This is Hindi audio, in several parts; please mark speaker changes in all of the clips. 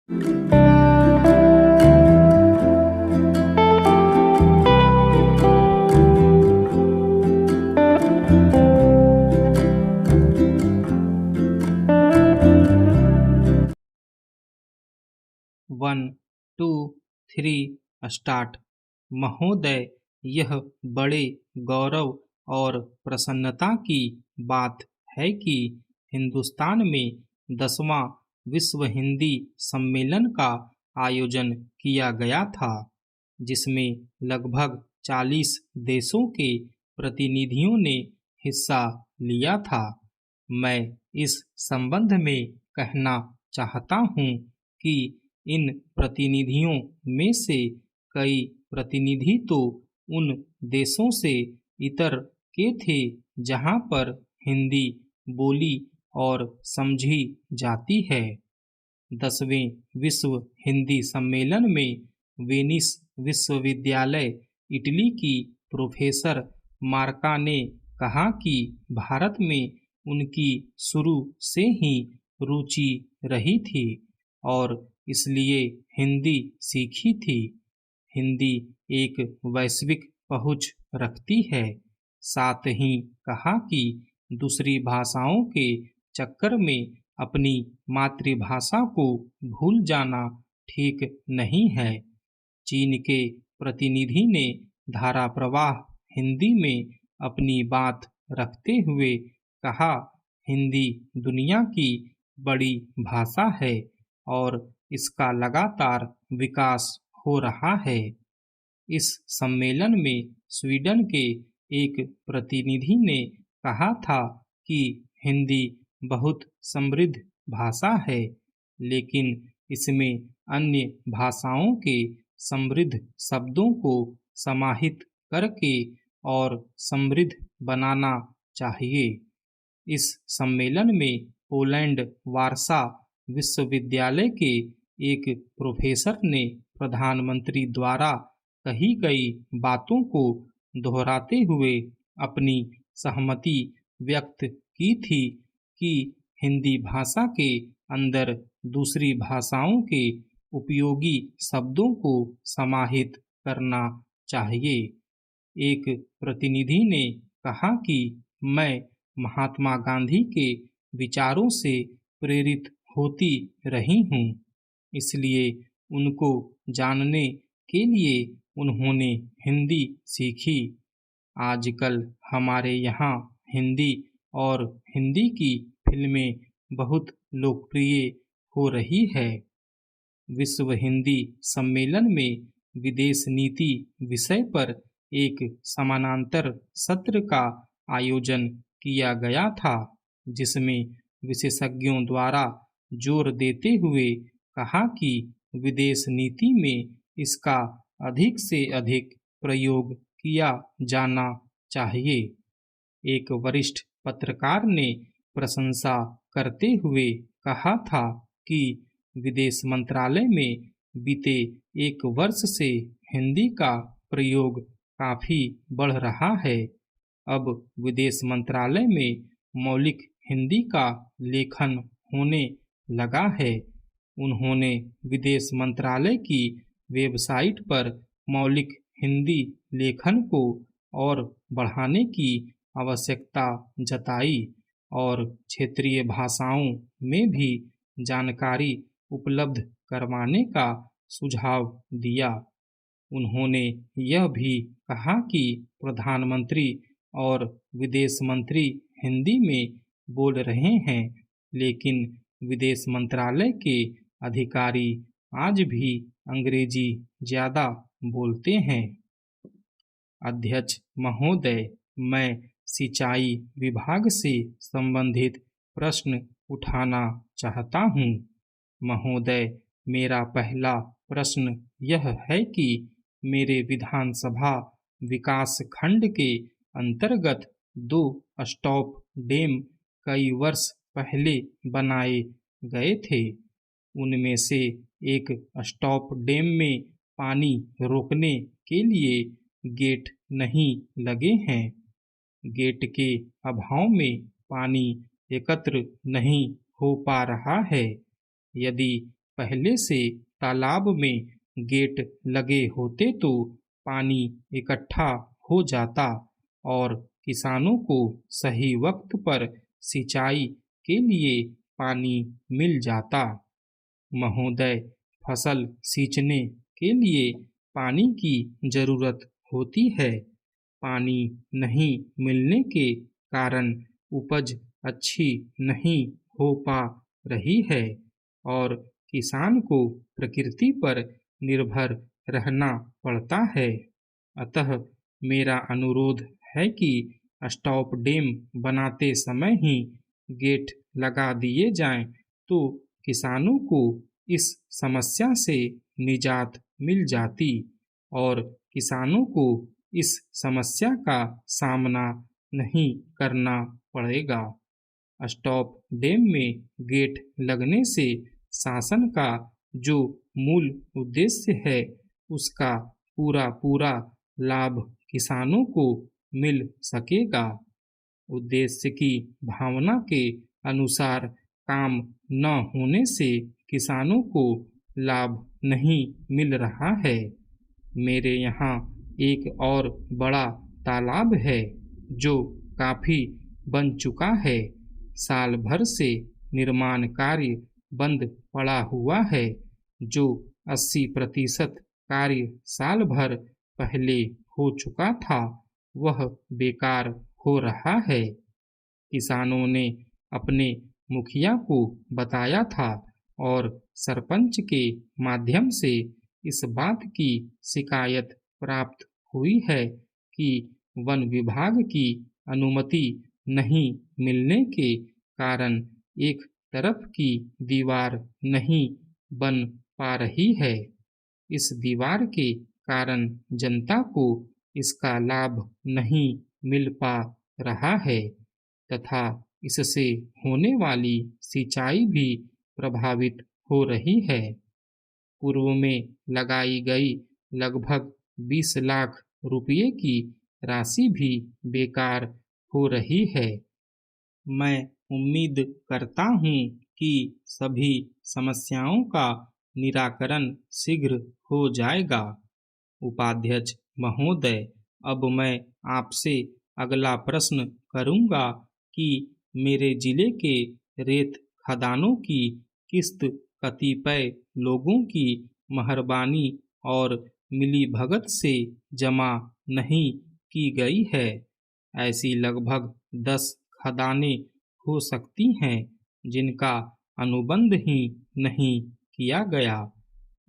Speaker 1: One two three start. महोदय, यह बड़े गौरव और प्रसन्नता की बात है कि हिंदुस्तान में 10वां विश्व हिंदी सम्मेलन का आयोजन किया गया था, जिसमें लगभग 40 देशों के प्रतिनिधियों ने हिस्सा लिया था। मैं इस संबंध में कहना चाहता हूँ कि इन प्रतिनिधियों में से कई प्रतिनिधि तो उन देशों से इतर के थे जहाँ पर हिंदी बोली और समझी जाती है। 10वें विश्व हिंदी सम्मेलन में वेनिस विश्वविद्यालय इटली की प्रोफेसर मार्का ने कहा कि भारत में उनकी शुरू से ही रुचि रही थी और इसलिए हिंदी सीखी थी। हिंदी एक वैश्विक पहुंच रखती है। साथ ही कहा कि दूसरी भाषाओं के चक्कर में अपनी मातृभाषा को भूल जाना ठीक नहीं है। चीन के प्रतिनिधि ने धारा प्रवाह हिंदी में अपनी बात रखते हुए कहा, हिंदी दुनिया की बड़ी भाषा है और इसका लगातार विकास हो रहा है। इस सम्मेलन में स्वीडन के एक प्रतिनिधि ने कहा था कि हिंदी बहुत समृद्ध भाषा है, लेकिन इसमें अन्य भाषाओं के समृद्ध शब्दों को समाहित करके और समृद्ध बनाना चाहिए। इस सम्मेलन में पोलैंड वारसा विश्वविद्यालय के एक प्रोफेसर ने प्रधानमंत्री द्वारा कही गई बातों को दोहराते हुए अपनी सहमति व्यक्त की थी कि हिंदी भाषा के अंदर दूसरी भाषाओं के उपयोगी शब्दों को समाहित करना चाहिए। एक प्रतिनिधि ने कहा कि मैं महात्मा गांधी के विचारों से प्रेरित होती रही हूँ, इसलिए उनको जानने के लिए उन्होंने हिंदी सीखी। आजकल हमारे यहाँ हिंदी और हिंदी की फिल्में बहुत लोकप्रिय हो रही है। विश्व हिंदी सम्मेलन में विदेश नीति विषय पर एक समानांतर सत्र का आयोजन किया गया था, जिसमें विशेषज्ञों द्वारा जोर देते हुए कहा कि विदेश नीति में इसका अधिक से अधिक प्रयोग किया जाना चाहिए। एक वरिष्ठ पत्रकार ने प्रशंसा करते हुए कहा था कि विदेश मंत्रालय में बीते 1 वर्ष से हिंदी का प्रयोग काफी बढ़ रहा है। अब विदेश मंत्रालय में मौलिक हिंदी का लेखन होने लगा है। उन्होंने विदेश मंत्रालय की वेबसाइट पर मौलिक हिंदी लेखन को और बढ़ाने की आवश्यकता जताई और क्षेत्रीय भाषाओं में भी जानकारी उपलब्ध करवाने का सुझाव दिया। उन्होंने यह भी कहा कि प्रधानमंत्री और विदेश मंत्री हिंदी में बोल रहे हैं, लेकिन विदेश मंत्रालय के अधिकारी आज भी अंग्रेजी ज्यादा बोलते हैं। अध्यक्ष महोदय, मैं सिंचाई विभाग से संबंधित प्रश्न उठाना चाहता हूँ। महोदय, मेरा पहला प्रश्न यह है कि मेरे विधानसभा विकास खंड के अंतर्गत 2 स्टॉप डैम कई वर्ष पहले बनाए गए थे। उनमें से एक स्टॉप डैम में पानी रोकने के लिए गेट नहीं लगे हैं। गेट के अभाव में पानी एकत्र नहीं हो पा रहा है। यदि पहले से तालाब में गेट लगे होते तो पानी इकट्ठा हो जाता और किसानों को सही वक्त पर सिंचाई के लिए पानी मिल जाता। महोदय, फसल सींचने के लिए पानी की जरूरत होती है। पानी नहीं मिलने के कारण उपज अच्छी नहीं हो पा रही है और किसान को प्रकृति पर निर्भर रहना पड़ता है। अतः मेरा अनुरोध है कि स्टॉप डैम बनाते समय ही गेट लगा दिए जाएं तो किसानों को इस समस्या से निजात मिल जाती और किसानों को इस समस्या का सामना नहीं करना पड़ेगा। स्टॉप डैम में गेट लगने से शासन का जो मूल उद्देश्य है उसका पूरा लाभ किसानों को मिल सकेगा। उद्देश्य की भावना के अनुसार काम न होने से किसानों को लाभ नहीं मिल रहा है। मेरे यहाँ एक और बड़ा तालाब है जो काफी बन चुका है। साल भर से निर्माण कार्य बंद पड़ा हुआ है। जो 80% कार्य साल भर पहले हो चुका था वह बेकार हो रहा है। किसानों ने अपने मुखिया को बताया था और सरपंच के माध्यम से इस बात की शिकायत प्राप्त हुई है कि वन विभाग की अनुमति नहीं मिलने के कारण एक तरफ की दीवार नहीं बन पा रही है। इस दीवार के कारण जनता को इसका लाभ नहीं मिल पा रहा है तथा इससे होने वाली सिंचाई भी प्रभावित हो रही है। पूर्व में लगाई गई लगभग 20 लाख रुपये की राशि भी बेकार हो रही है। मैं उम्मीद करता हूँ कि सभी समस्याओं का निराकरण शीघ्र हो जाएगा। उपाध्यक्ष महोदय, अब मैं आपसे अगला प्रश्न करूँगा कि मेरे जिले के रेत खदानों की किस्त कतिपय लोगों की मेहरबानी और मिलीभगत से जमा नहीं की गई है। ऐसी लगभग 10 खदानें हो सकती हैं जिनका अनुबंध ही नहीं किया गया।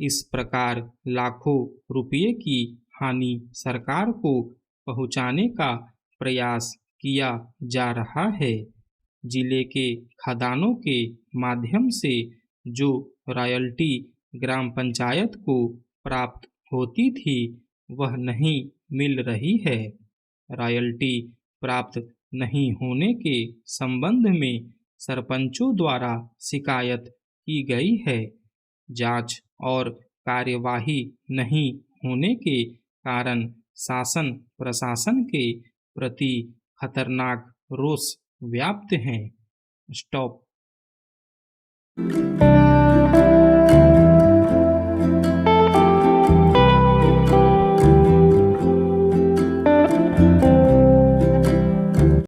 Speaker 1: इस प्रकार लाखों रुपये की हानि सरकार को पहुंचाने का प्रयास किया जा रहा है। जिले के खदानों के माध्यम से जो रॉयल्टी ग्राम पंचायत को प्राप्त होती थी वह नहीं मिल रही है। रॉयल्टी प्राप्त नहीं होने के संबंध में सरपंचों द्वारा शिकायत की गई है। जांच और कार्यवाही नहीं होने के कारण शासन प्रशासन के प्रति खतरनाक रोष व्याप्त है। स्टॉप।